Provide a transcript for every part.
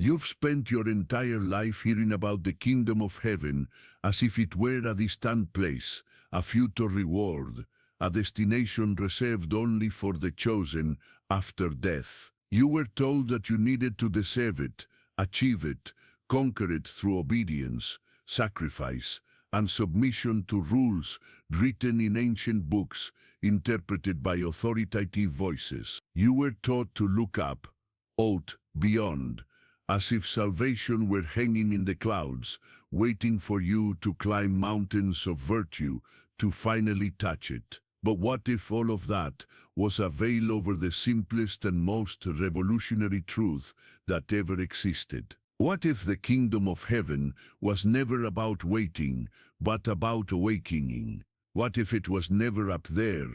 You've spent your entire life hearing about the kingdom of heaven as if it were a distant place, a future reward, a destination reserved only for the chosen after death. You were told that you needed to deserve it, achieve it, conquer it through obedience, sacrifice, and submission to rules written in ancient books, interpreted by authoritative voices. You were taught to look up, out, beyond, as if salvation were hanging in the clouds, waiting for you to climb mountains of virtue to finally touch it. But what if all of that was a veil over the simplest and most revolutionary truth that ever existed? What if the kingdom of heaven was never about waiting, but about awakening? What if it was never up there,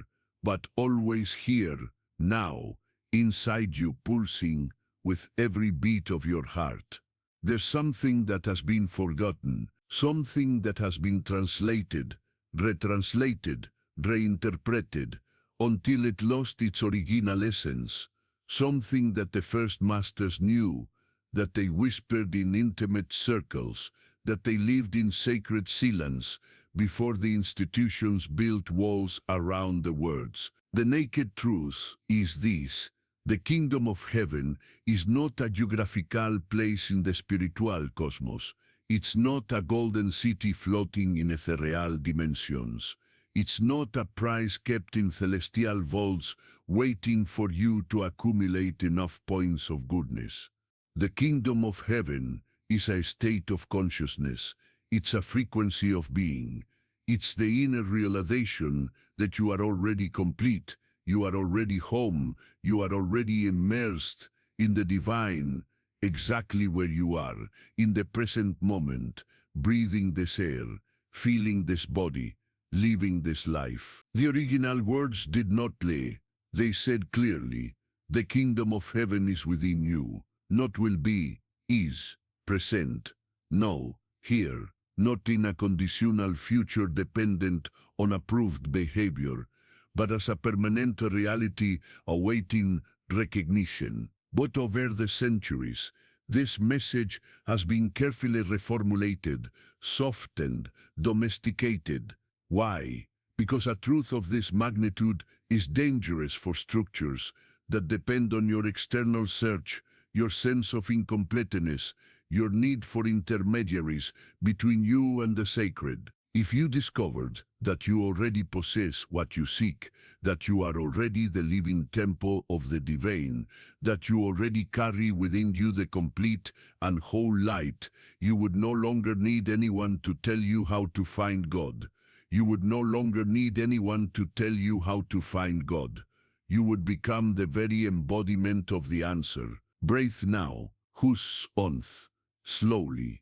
but always here, now, inside you, pulsing with every beat of your heart? There's something that has been forgotten, something that has been translated, retranslated, reinterpreted, until it lost its original essence, something that the first masters knew, that they whispered in intimate circles, that they lived in sacred silence before the institutions built walls around the words. The naked truth is this: the kingdom of heaven is not a geographical place in the spiritual cosmos. It's not a golden city floating in ethereal dimensions. It's not a prize kept in celestial vaults waiting for you to accumulate enough points of goodness. The kingdom of heaven is a state of consciousness. It's a frequency of being. It's the inner realization that you are already complete, you are already home, you are already immersed in the divine, exactly where you are, in the present moment, breathing this air, feeling this body, living this life. The original words did not lie. They said clearly, the kingdom of heaven is within you. Not will be, is, present, now, here, not in a conditional future dependent on approved behavior, but as a permanent reality awaiting recognition. But over the centuries, this message has been carefully reformulated, softened, domesticated. Why? Because a truth of this magnitude is dangerous for structures that depend on your external search, your sense of incompleteness, your need for intermediaries between you and the sacred. If you discovered that you already possess what you seek, that you are already the living temple of the divine, that you already carry within you the complete and whole light, you would no longer need anyone to tell you how to find God. You would no longer need anyone to tell you how to find God. You would become the very embodiment of the answer. Breathe now, hus onth, slowly.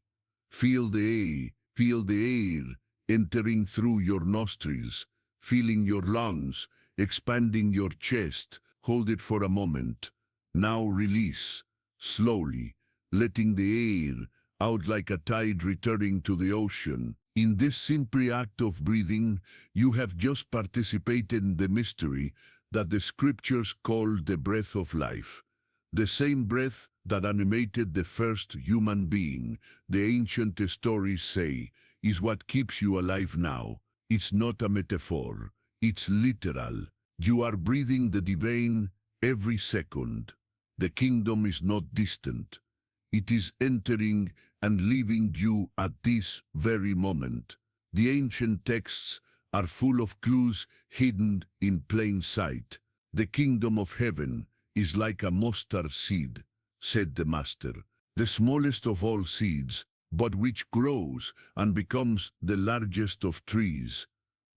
Feel the air entering through your nostrils, filling your lungs, expanding your chest. Hold it for a moment. Now release, slowly, letting the air out like a tide returning to the ocean. In this simple act of breathing, you have just participated in the mystery that the scriptures call the breath of life. The same breath that animated the first human being, the ancient stories say, is what keeps you alive now. It's not a metaphor, it's literal. You are breathing the divine every second. The kingdom is not distant. It is entering and leaving you at this very moment. The ancient texts are full of clues hidden in plain sight. The kingdom of heaven is like a mustard seed, said the Master, the smallest of all seeds, but which grows and becomes the largest of trees.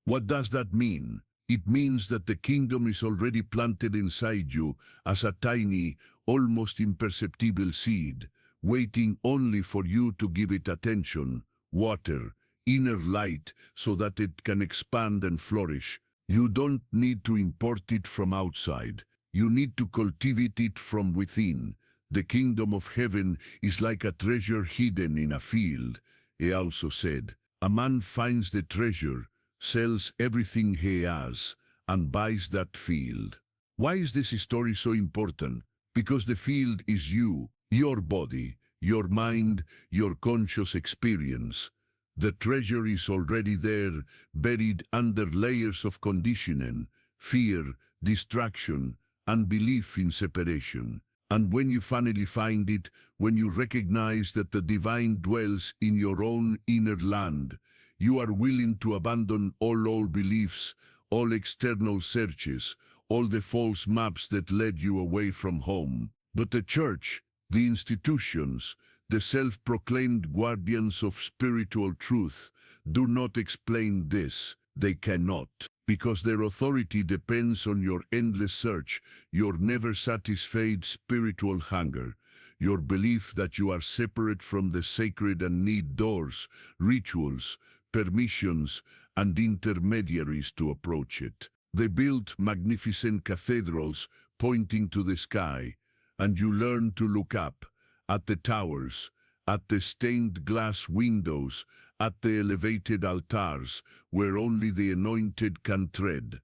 What does that mean? It means that the kingdom is already planted inside you as a tiny, almost imperceptible seed, waiting only for you to give it attention, water, inner light, so that it can expand and flourish. You don't need to import it from outside. You need to cultivate it from within. The kingdom of heaven is like a treasure hidden in a field. He also said, a man finds the treasure, sells everything he has, and buys that field. Why is this story so important? Because the field is you, your body, your mind, your conscious experience. The treasure is already there, buried under layers of conditioning, fear, distraction, and belief in separation. And when you finally find it, when you recognize that the divine dwells in your own inner land, you are willing to abandon all old beliefs, all external searches, all the false maps that led you away from home. But the church, the institutions, the self-proclaimed guardians of spiritual truth, do not explain this. They cannot, because their authority depends on your endless search, your never-satisfied spiritual hunger, your belief that you are separate from the sacred and need doors, rituals, permissions, and intermediaries to approach it. They built magnificent cathedrals pointing to the sky, and you learn to look up, at the towers, at the stained glass windows, at the elevated altars, where only the anointed can tread.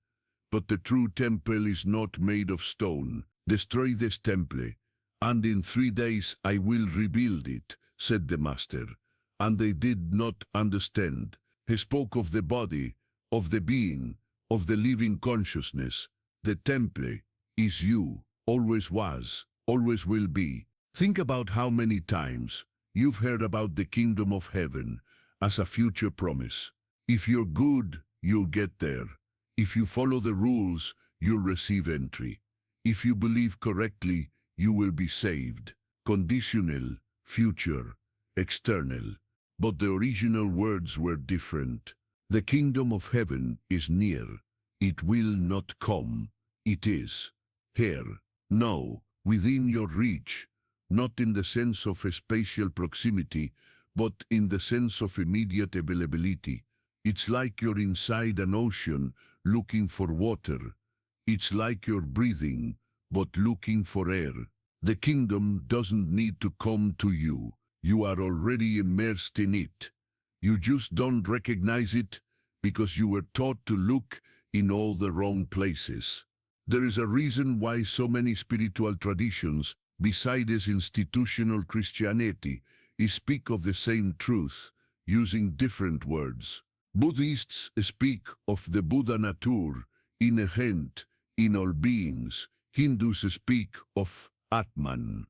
But the true temple is not made of stone. Destroy this temple, and in 3 days I will rebuild it, said the master. And they did not understand. He spoke of the body, of the being, of the living consciousness. The temple is you, always was, always will be. Think about how many times you've heard about the kingdom of heaven as a future promise. If you're good, you'll get there. If you follow the rules, you'll receive entry. If you believe correctly, you will be saved. Conditional, future, external. But the original words were different. The kingdom of heaven is near. It will not come. It is here, now, within your reach. Not in the sense of a spatial proximity, but in the sense of immediate availability. It's like you're inside an ocean looking for water. It's like you're breathing, but looking for air. The kingdom doesn't need to come to you. You are already immersed in it. You just don't recognize it because you were taught to look in all the wrong places. There is a reason why so many spiritual traditions, besides institutional Christianity, speak of the same truth, using different words. Buddhists speak of the Buddha nature, inherent in all beings. Hindus speak of Atman,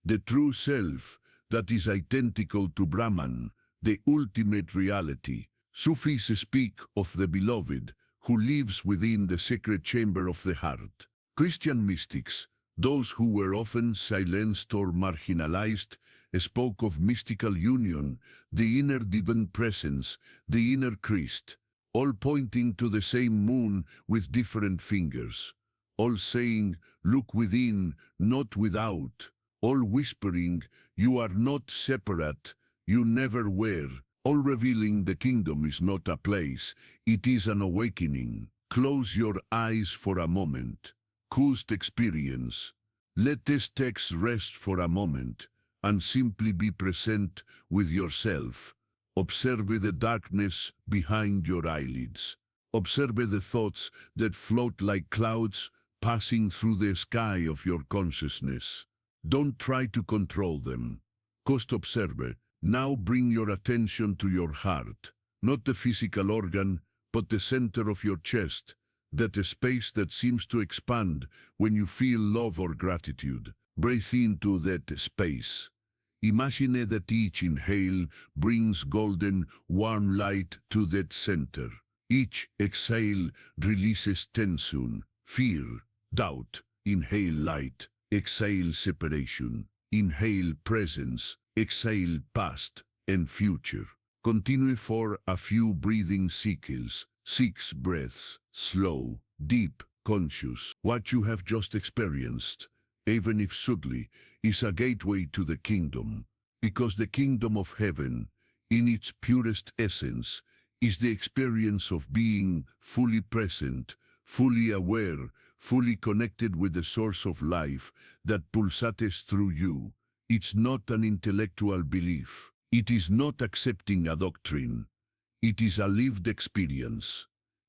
the true self that is identical to Brahman, the ultimate reality. Sufis speak of the beloved, who lives within the sacred chamber of the heart. Christian mystics, those who were often silenced or marginalized, spoke of mystical union, the inner divine presence, the inner Christ, all pointing to the same moon with different fingers, all saying, look within, not without, all whispering, you are not separate, you never were, all revealing the kingdom is not a place, it is an awakening. Close your eyes for a moment. Coast experience. Let this text rest for a moment, and simply be present with yourself. Observe the darkness behind your eyelids. Observe the thoughts that float like clouds passing through the sky of your consciousness. Don't try to control them. Just observe. Now bring your attention to your heart, not the physical organ, but the center of your chest, that space that seems to expand when you feel love or gratitude. Breathe into that space. Imagine that each inhale brings golden, warm light to that center. Each exhale releases tension, fear, doubt. Inhale light, exhale separation. Inhale presence, exhale past and future. Continue for a few breathing cycles, 6 breaths, slow, deep, conscious. What you have just experienced, even if subtly, is a gateway to the kingdom, because the kingdom of heaven, in its purest essence, is the experience of being fully present, fully aware, fully connected with the source of life that pulsates through you. It's not an intellectual belief. It is not accepting a doctrine. It is a lived experience.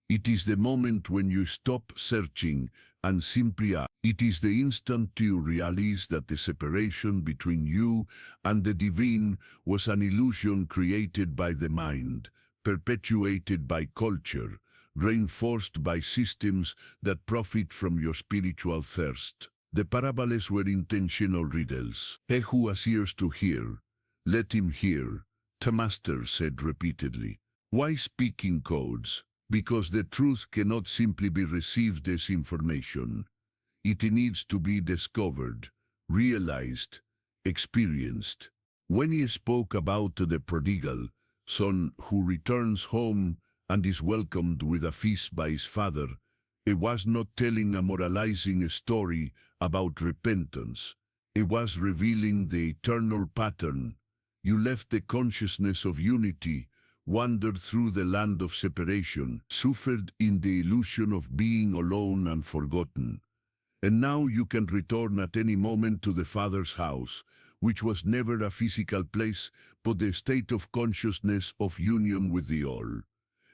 It is the moment when you stop searching and simply are. It is the instant you realize that the separation between you and the divine was an illusion created by the mind, perpetuated by culture, reinforced by systems that profit from your spiritual thirst. The parables were intentional riddles. He who has ears to hear, let him hear, the master said repeatedly. Why speaking codes? Because the truth cannot simply be received as information. It needs to be discovered, realized, experienced. When he spoke about the prodigal son who returns home and is welcomed with a feast by his father, it was not telling a moralizing story about repentance. It was revealing the eternal pattern. You left the consciousness of unity, wandered through the land of separation, suffered in the illusion of being alone and forgotten. And now you can return at any moment to the Father's house, which was never a physical place, but the state of consciousness of union with the All.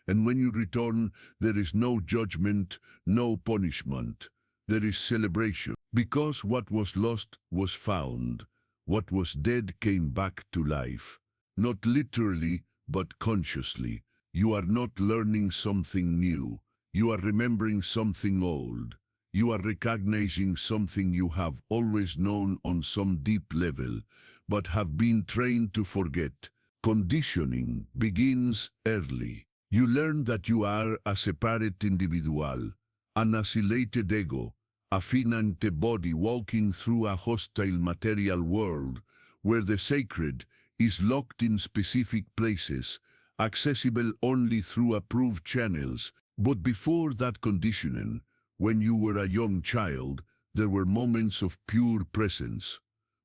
And when you return, there is no judgment, no punishment. There is celebration. Because what was lost was found. What was dead came back to life. Not literally, but consciously. You are not learning something new. You are remembering something old. You are recognizing something you have always known on some deep level, but have been trained to forget. Conditioning begins early. You learn that you are a separate individual, an isolated ego, a finite body walking through a hostile material world, where the sacred is locked in specific places, accessible only through approved channels. But before that conditioning, when you were a young child, there were moments of pure presence.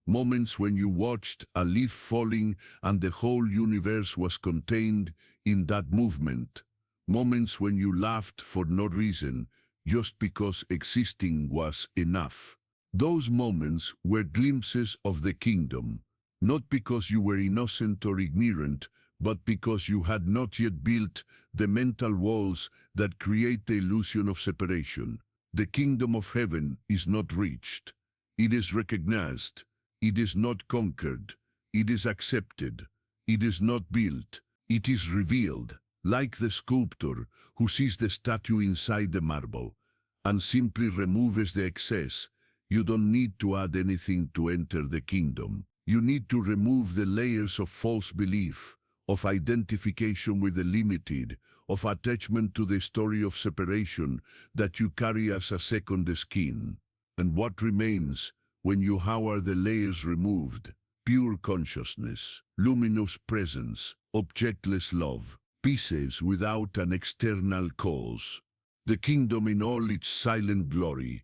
Moments when you watched a leaf falling and the whole universe was contained in that movement. Moments when you laughed for no reason, just because existing was enough. Those moments were glimpses of the kingdom, not because you were innocent or ignorant, but because you had not yet built the mental walls that create the illusion of separation. The kingdom of heaven is not reached. It is recognized. It is not conquered. It is accepted. It is not built. It is revealed, like the sculptor who sees the statue inside the marble and simply removes the excess. You don't need to add anything to enter the kingdom. You need to remove the layers of false belief, of identification with the limited, of attachment to the story of separation that you carry as a second skin. And what remains when you have the layers removed? Pure consciousness, luminous presence, objectless love, pieces without an external cause. The kingdom in all its silent glory.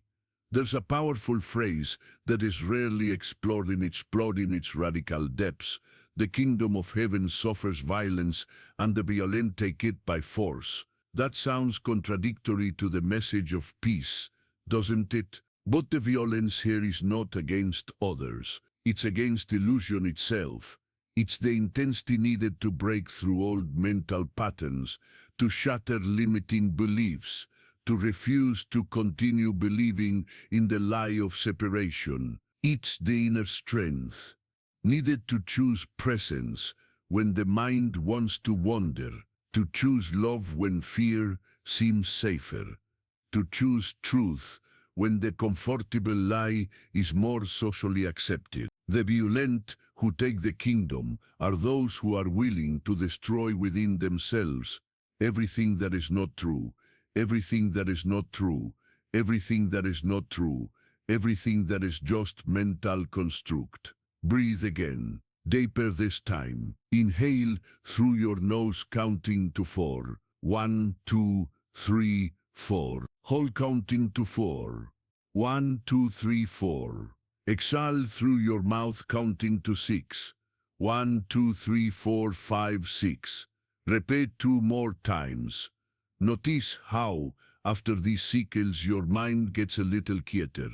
There's a powerful phrase that is rarely explored in its radical depths. The kingdom of heaven suffers violence, and the violent take it by force. That sounds contradictory to the message of peace, doesn't it? But the violence here is not against others. It's against illusion itself. It's the intensity needed to break through old mental patterns, to shatter limiting beliefs, to refuse to continue believing in the lie of separation. It's the inner strength needed to choose presence when the mind wants to wander, to choose love when fear seems safer, to choose truth when the comfortable lie is more socially accepted. The violent who take the kingdom are those who are willing to destroy within themselves everything that is not true, everything that is not true, everything that is not true, everything that is just mental construct. Breathe again, deeper this time. Inhale through your nose counting to 4. 1, 2, 3, 4. Hold counting to 4. 1, 2, 3, 4. Exhale through your mouth counting to 6. 1, 2, 3, 4, 5, 6. Repeat 2 more times. Notice how, after these cycles, your mind gets a little quieter.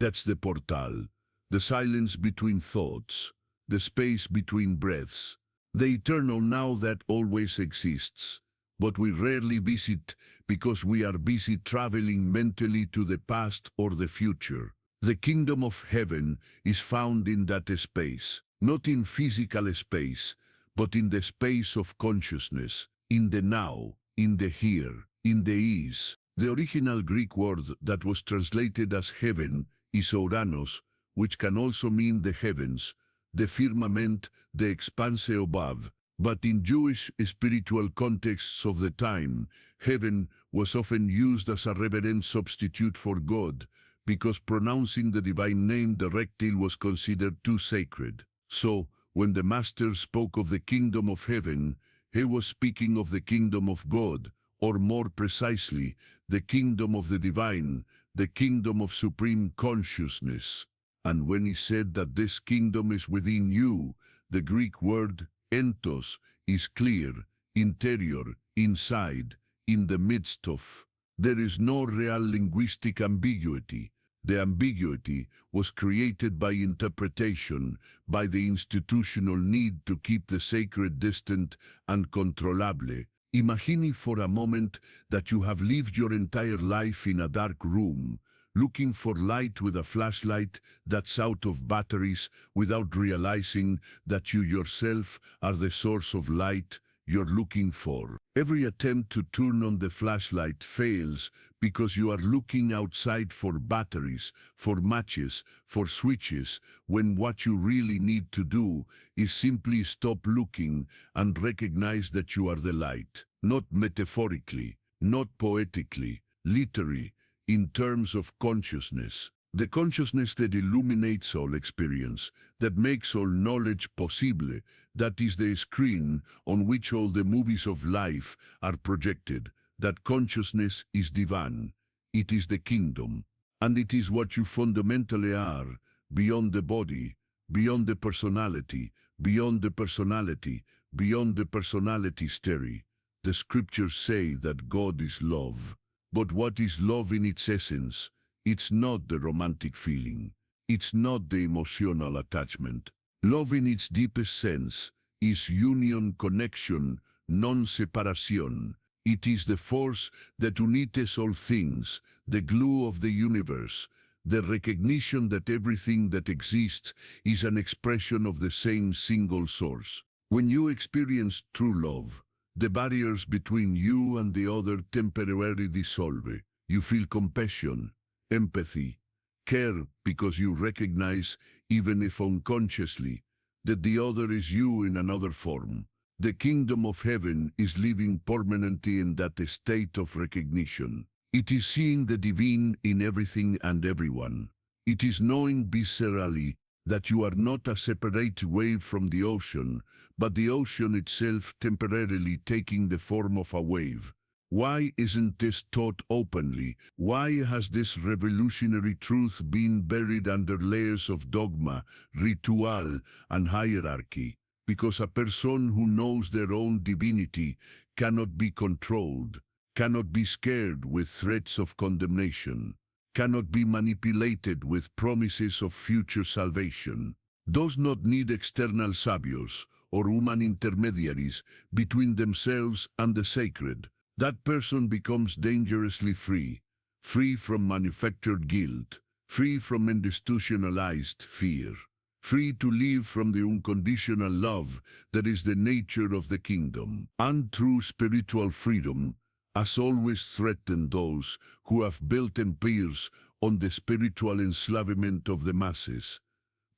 That's the portal. The silence between thoughts, the space between breaths, the eternal now that always exists. but we rarely visit because we are busy traveling mentally to the past or the future. The kingdom of heaven is found in that space, not in physical space, but in the space of consciousness, in the now, in the here, in the ease. The original Greek word that was translated as heaven is Ouranos, which can also mean the heavens, the firmament, the expanse above. But in Jewish spiritual contexts of the time, heaven was often used as a reverent substitute for God, because pronouncing the divine name directly was considered too sacred. So, when the Master spoke of the kingdom of heaven, he was speaking of the kingdom of God, or more precisely, the kingdom of the divine, the kingdom of supreme consciousness. And when he said that this kingdom is within you, the Greek word entos is clear, interior, inside, in the midst of. There is no real linguistic ambiguity. The ambiguity was created by interpretation, by the institutional need to keep the sacred distant and controllable. Imagine for a moment that you have lived your entire life in a dark room, looking for light with a flashlight that's out of batteries without realizing that you yourself are the source of light you're looking for. Every attempt to turn on the flashlight fails because you are looking outside for batteries, for matches, for switches, when what you really need to do is simply stop looking and recognize that you are the light, not metaphorically, not poetically, literally, in terms of consciousness. The consciousness that illuminates all experience, that makes all knowledge possible, that is the screen on which all the movies of life are projected. That consciousness is divine. It is the kingdom. And it is what you fundamentally are, beyond the body, beyond the personality, beyond the personality, beyond the personality theory. The scriptures say that God is love. But what is love in its essence? It's not the romantic feeling. It's not the emotional attachment. Love in its deepest sense is union, connection, non-separation. It is the force that unites all things, the glue of the universe, the recognition that everything that exists is an expression of the same single source. When you experience true love, the barriers between you and the other temporarily dissolve. You feel compassion, empathy, care because you recognize, even if unconsciously, that the other is you in another form. The kingdom of heaven is living permanently in that state of recognition. It is seeing the divine in everything and everyone. It is knowing viscerally that you are not a separate wave from the ocean, but the ocean itself temporarily taking the form of a wave. Why isn't this taught openly? Why has this revolutionary truth been buried under layers of dogma, ritual, and hierarchy? Because a person who knows their own divinity cannot be controlled, cannot be scared with threats of condemnation, cannot be manipulated with promises of future salvation, does not need external saviors or human intermediaries between themselves and the sacred. That person becomes dangerously free, free from manufactured guilt, free from institutionalized fear, free to live from the unconditional love that is the nature of the kingdom. And true spiritual freedom has always threatened those who have built empires on the spiritual enslavement of the masses.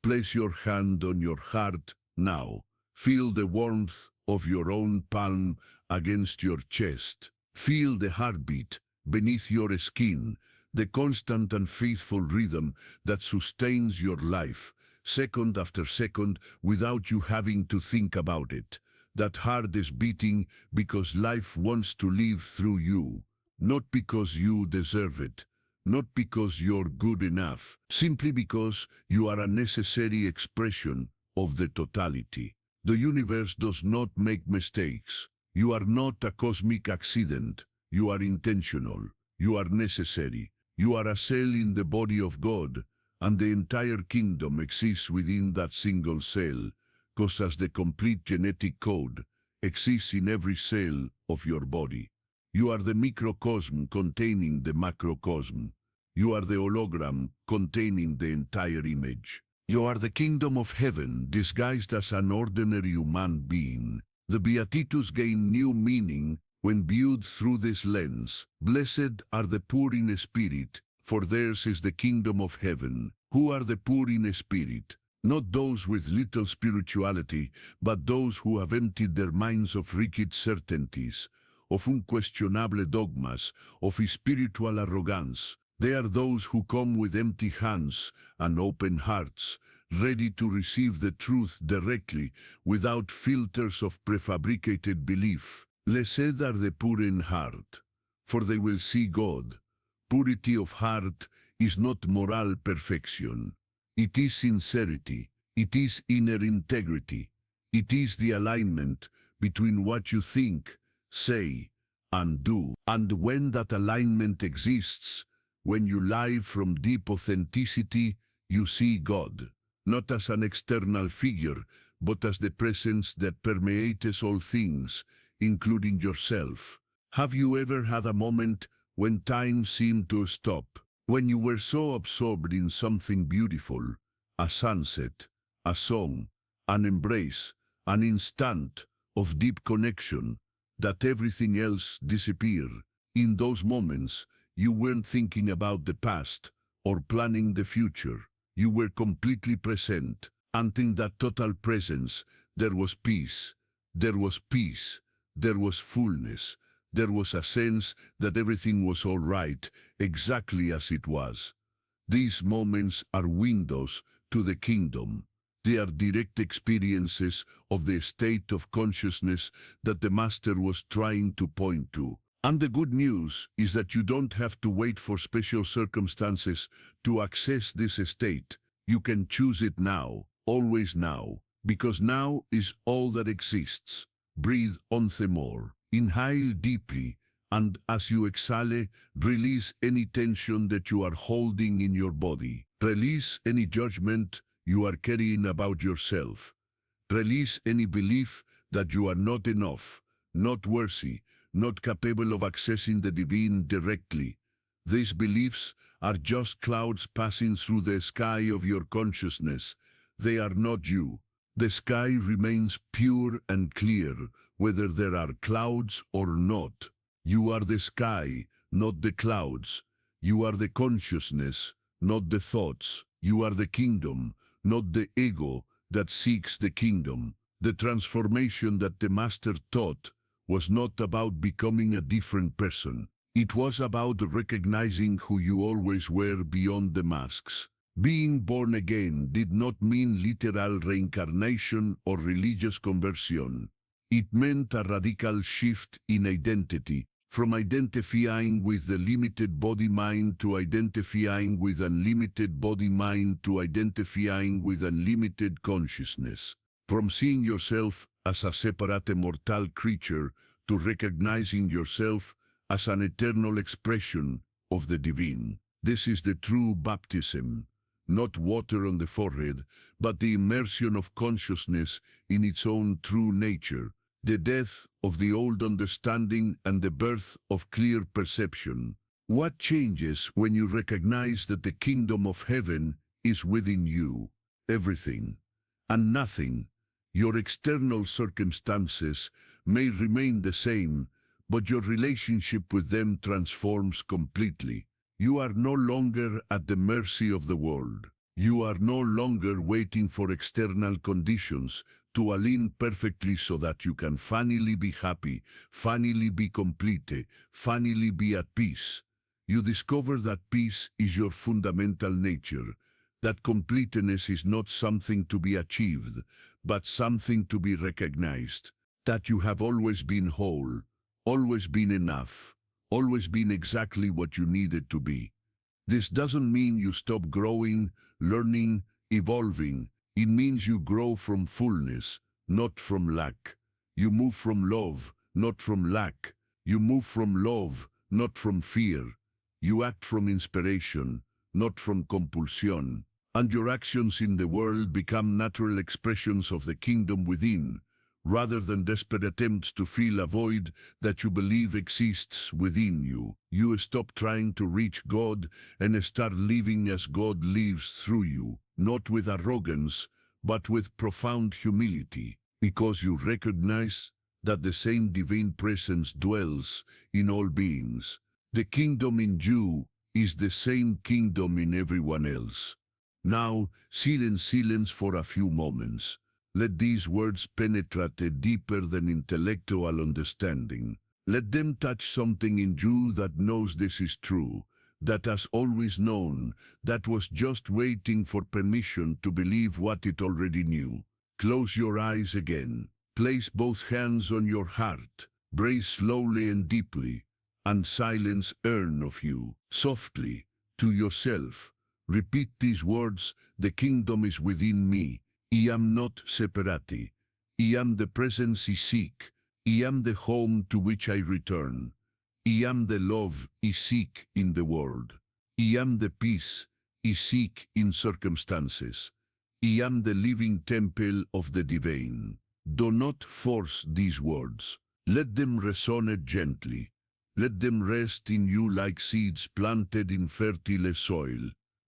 Place your hand on your heart now. Feel the warmth of your own palm against your chest. Feel the heartbeat beneath your skin, the constant and faithful rhythm that sustains your life, second after second, without you having to think about it. That heart is beating because life wants to live through you, not because you deserve it, not because you're good enough, simply because you are a necessary expression of the totality. The universe does not make mistakes. You are not a cosmic accident. You are intentional. You are necessary. You are a cell in the body of God, and the entire kingdom exists within that single cell, 'cause as the complete genetic code, exists in every cell of your body. You are the microcosm containing the macrocosm. You are the hologram containing the entire image. You are the kingdom of heaven disguised as an ordinary human being. The Beatitudes gain new meaning when viewed through this lens. Blessed are the poor in spirit, for theirs is the kingdom of heaven. Who are the poor in spirit? Not those with little spirituality, but those who have emptied their minds of rigid certainties, of unquestionable dogmas, of spiritual arrogance. They are those who come with empty hands and open hearts, ready to receive the truth directly, without filters of prefabricated belief. Blessed are the poor in heart, for they will see God. Purity of heart is not moral perfection. It is sincerity. It is inner integrity. It is the alignment between what you think, say, and do. And when that alignment exists, when you live from deep authenticity, you see God, not as an external figure, but as the presence that permeates all things, including yourself. Have you ever had a moment when time seemed to stop, when you were so absorbed in something beautiful, a sunset, a song, an embrace, an instant of deep connection, that everything else disappeared? In those moments, you weren't thinking about the past or planning the future. You were completely present, and in that total presence, there was peace. There was peace. There was fullness. There was a sense that everything was all right, exactly as it was. These moments are windows to the kingdom. They are direct experiences of the state of consciousness that the Master was trying to point to. And the good news is that you don't have to wait for special circumstances to access this state. You can choose it now, always now, because now is all that exists. Breathe on the more. Inhale deeply, and as you exhale, release any tension that you are holding in your body. Release any judgment you are carrying about yourself. Release any belief that you are not enough, not worthy, not capable of accessing the divine directly. These beliefs are just clouds passing through the sky of your consciousness. They are not you. The sky remains pure and clear, whether there are clouds or not. You are the sky, not the clouds. You are the consciousness, not the thoughts. You are the kingdom, not the ego that seeks the kingdom. The transformation that the Master taught was not about becoming a different person. It was about recognizing who you always were beyond the masks. Being born again did not mean literal reincarnation or religious conversion. It meant a radical shift in identity, from identifying with the limited body-mind to identifying with unlimited body-mind to identifying with unlimited consciousness. From seeing yourself as a separate mortal creature to recognizing yourself as an eternal expression of the divine. This is the true baptism. Not water on the forehead, but the immersion of consciousness in its own true nature, the death of the old understanding and the birth of clear perception. What changes when you recognize that the kingdom of heaven is within you? Everything and nothing. Your external circumstances may remain the same, but your relationship with them transforms completely. You are no longer at the mercy of the world. You are no longer waiting for external conditions to align perfectly so that you can finally be happy, finally be complete, finally be at peace. You discover that peace is your fundamental nature, that completeness is not something to be achieved, but something to be recognized, that you have always been whole, always been enough, always been exactly what you needed to be. This doesn't mean you stop growing, learning, evolving. It means you grow from fullness, not from lack. You move from love, not from lack. You move from love, not from fear. You act from inspiration, not from compulsion. And your actions in the world become natural expressions of the kingdom within, rather than desperate attempts to fill a void that you believe exists within you. You stop trying to reach God and start living as God lives through you, not with arrogance, but with profound humility, because you recognize that the same divine presence dwells in all beings. The kingdom in you is the same kingdom in everyone else. Now, sit in silence for a few moments. Let these words penetrate deeper than intellectual understanding. Let them touch something in you that knows this is true, that has always known, that was just waiting for permission to believe what it already knew. Close your eyes again. Place both hands on your heart. Breathe slowly and deeply, and silence earn of you. Softly, to yourself, repeat these words: the kingdom is within me. I am not separate. I am the presence I seek. I am the home to which I return. I am the love I seek in the world. I am the peace I seek in circumstances. I am the living temple of the divine. Do not force these words. Let them resonate gently. Let them rest in you like seeds planted in fertile soil.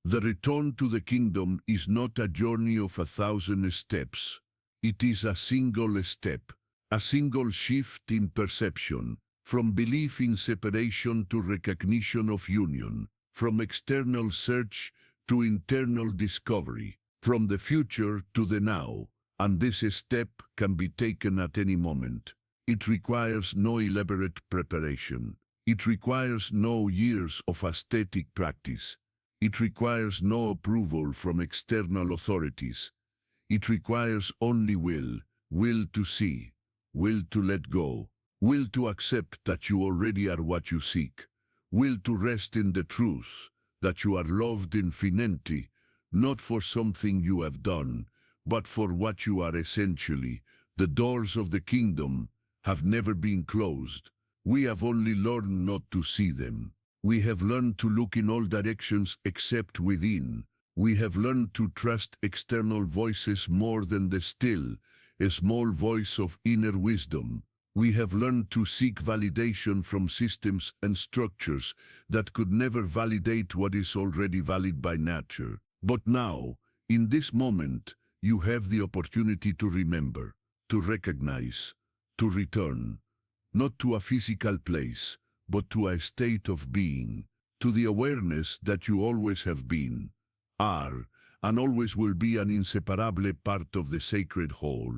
The return to the kingdom is not a journey of 1,000 steps. It is a single step, a single shift in perception, from belief in separation to recognition of union, from external search to internal discovery, from the future to the now, and this step can be taken at any moment. It requires no elaborate preparation. It requires no years of ascetic practice. It requires no approval from external authorities. It requires only will to see, will to let go, will to accept that you already are what you seek, will to rest in the truth that you are loved infinitely, not for something you have done, but for what you are essentially. The doors of the kingdom have never been closed. We have only learned not to see them. We have learned to look in all directions except within. We have learned to trust external voices more than the still, a small voice of inner wisdom. We have learned to seek validation from systems and structures that could never validate what is already valid by nature. But now, in this moment, you have the opportunity to remember, to recognize, to return, not to a physical place, but to a state of being, to the awareness that you always have been, are, and always will be an inseparable part of the sacred whole.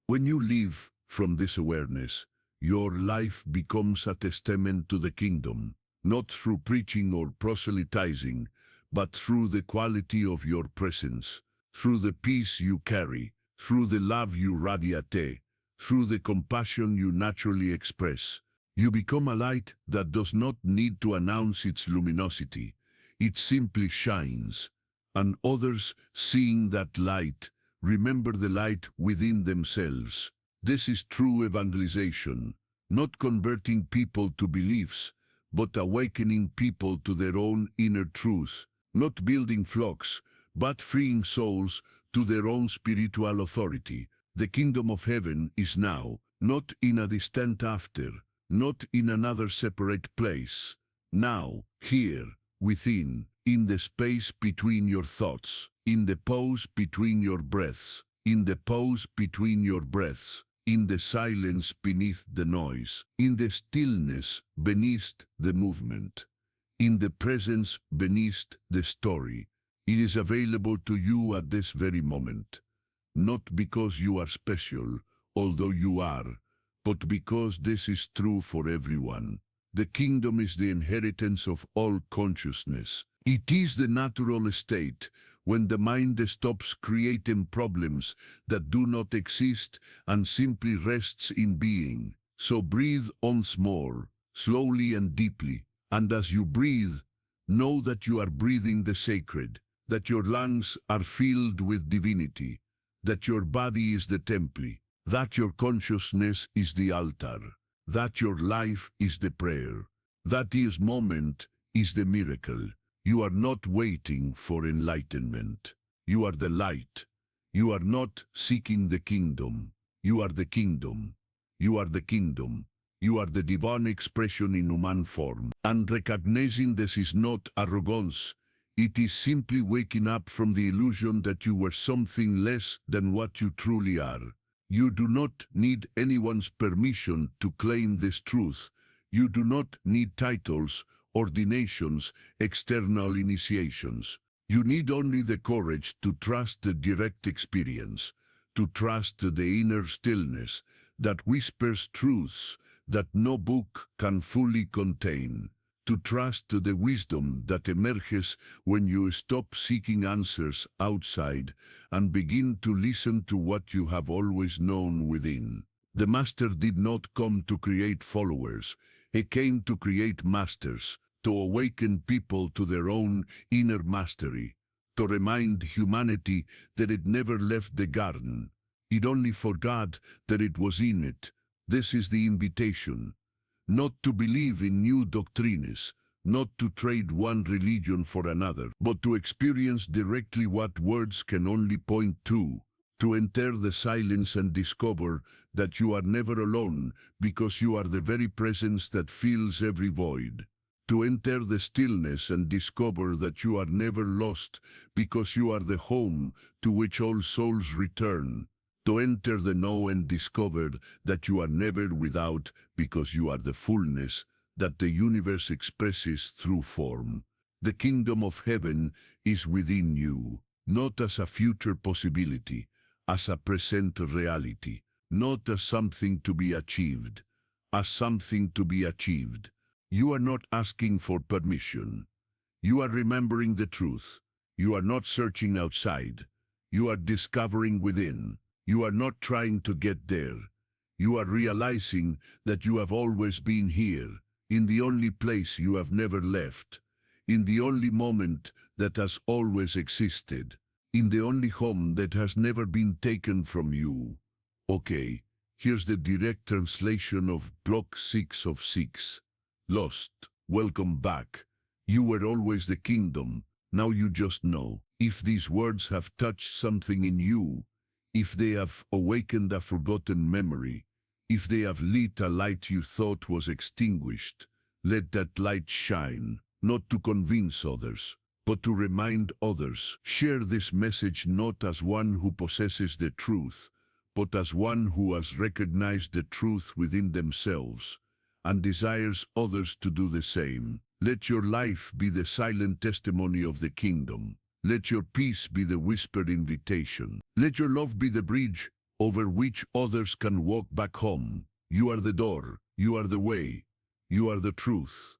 When you live from this awareness, your life becomes a testament to the kingdom, not through preaching or proselytizing, but through the quality of your presence, through the peace you carry, through the love you radiate, through the compassion you naturally express. You become a light that does not need to announce its luminosity. It simply shines. And others, seeing that light, remember the light within themselves. This is true evangelization, not converting people to beliefs, but awakening people to their own inner truth, not building flocks, but freeing souls to their own spiritual authority. The kingdom of heaven is now, not in a distant after, not in another separate place. Now, here, within, in the space between your thoughts, in the pause between your breaths, in the pause between your breaths, in the silence beneath the noise, in the stillness beneath the movement, in the presence beneath the story. It is available to you at this very moment, not because you are special, although you are, but because this is true for everyone. The kingdom is the inheritance of all consciousness. It is the natural state when the mind stops creating problems that do not exist and simply rests in being. So breathe once more, slowly and deeply, and as you breathe, know that you are breathing the sacred, that your lungs are filled with divinity, that your body is the temple, that your consciousness is the altar, that your life is the prayer, that this moment is the miracle. You are not waiting for enlightenment. You are the light. You are not seeking the kingdom. You are the kingdom. You are the kingdom. You are the divine expression in human form. And recognizing this is not arrogance. It is simply waking up from the illusion that you were something less than what you truly are. You do not need anyone's permission to claim this truth. You do not need titles, ordinations, external initiations. You need only the courage to trust the direct experience, to trust the inner stillness that whispers truths that no book can fully contain, to trust the wisdom that emerges when you stop seeking answers outside and begin to listen to what you have always known within. The Master did not come to create followers. He came to create masters, to awaken people to their own inner mastery, to remind humanity that it never left the garden. It only forgot that it was in it. This is the invitation. Not to believe in new doctrines, not to trade one religion for another, but to experience directly what words can only point to enter the silence and discover that you are never alone because you are the very presence that fills every void. To enter the stillness and discover that you are never lost because you are the home to which all souls return. To enter the know and discover that you are never without because you are the fullness that the universe expresses through form. The kingdom of heaven is within you, not as a future possibility, as a present reality, not as something to be achieved, as something to be achieved. You are not asking for permission. You are remembering the truth. You are not searching outside. You are discovering within. You are not trying to get there. You are realizing that you have always been here, in the only place you have never left, in the only moment that has always existed, in the only home that has never been taken from you. Okay, here's the direct translation of Block 6 of 6. Lost, welcome back. You were always the kingdom, now you just know. If these words have touched something in you, if they have awakened a forgotten memory, if they have lit a light you thought was extinguished, let that light shine, not to convince others, but to remind others. Share this message not as one who possesses the truth, but as one who has recognized the truth within themselves and desires others to do the same. Let your life be the silent testimony of the kingdom. Let your peace be the whispered invitation. Let your love be the bridge over which others can walk back home. You are the door. You are the way. You are the truth.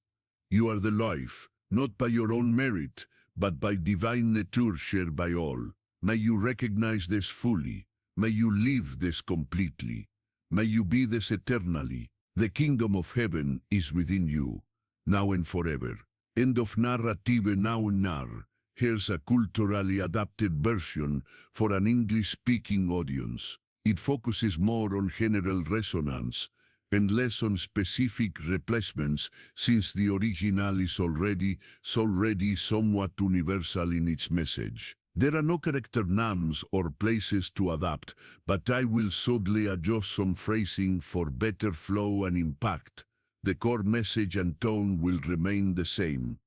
You are the life, not by your own merit, but by divine nature shared by all. May you recognize this fully. May you live this completely. May you be this eternally. The kingdom of heaven is within you, now and forever. End of narrative now and now. Here's a culturally adapted version for an English-speaking audience. It focuses more on general resonance and less on specific replacements, since the original is already somewhat universal in its message. There are no character names or places to adapt, but I will subtly adjust some phrasing for better flow and impact. The core message and tone will remain the same.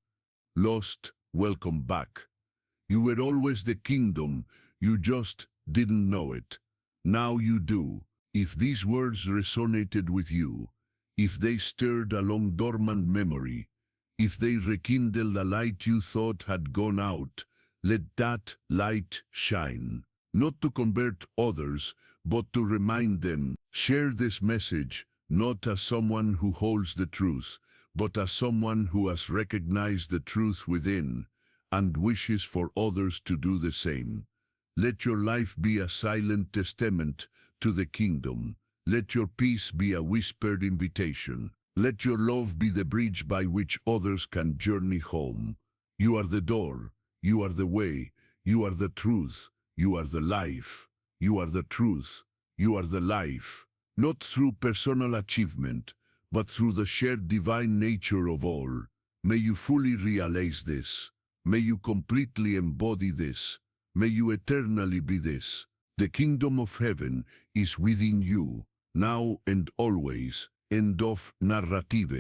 Lost, welcome back. You were always the kingdom, you just didn't know it. Now you do. If these words resonated with you, if they stirred a long dormant memory, if they rekindled a light you thought had gone out, let that light shine. Not to convert others, but to remind them. Share this message, not as someone who holds the truth, but as someone who has recognized the truth within and wishes for others to do the same. Let your life be a silent testament to the kingdom. Let your peace be a whispered invitation. Let your love be the bridge by which others can journey home. You are the door. You are the way. You are the truth. You are the life. You are the truth. You are the life. Not through personal achievement, but through the shared divine nature of all. May you fully realize this. May you completely embody this. May you eternally be this. The kingdom of heaven is within you, now and always. End of narrative.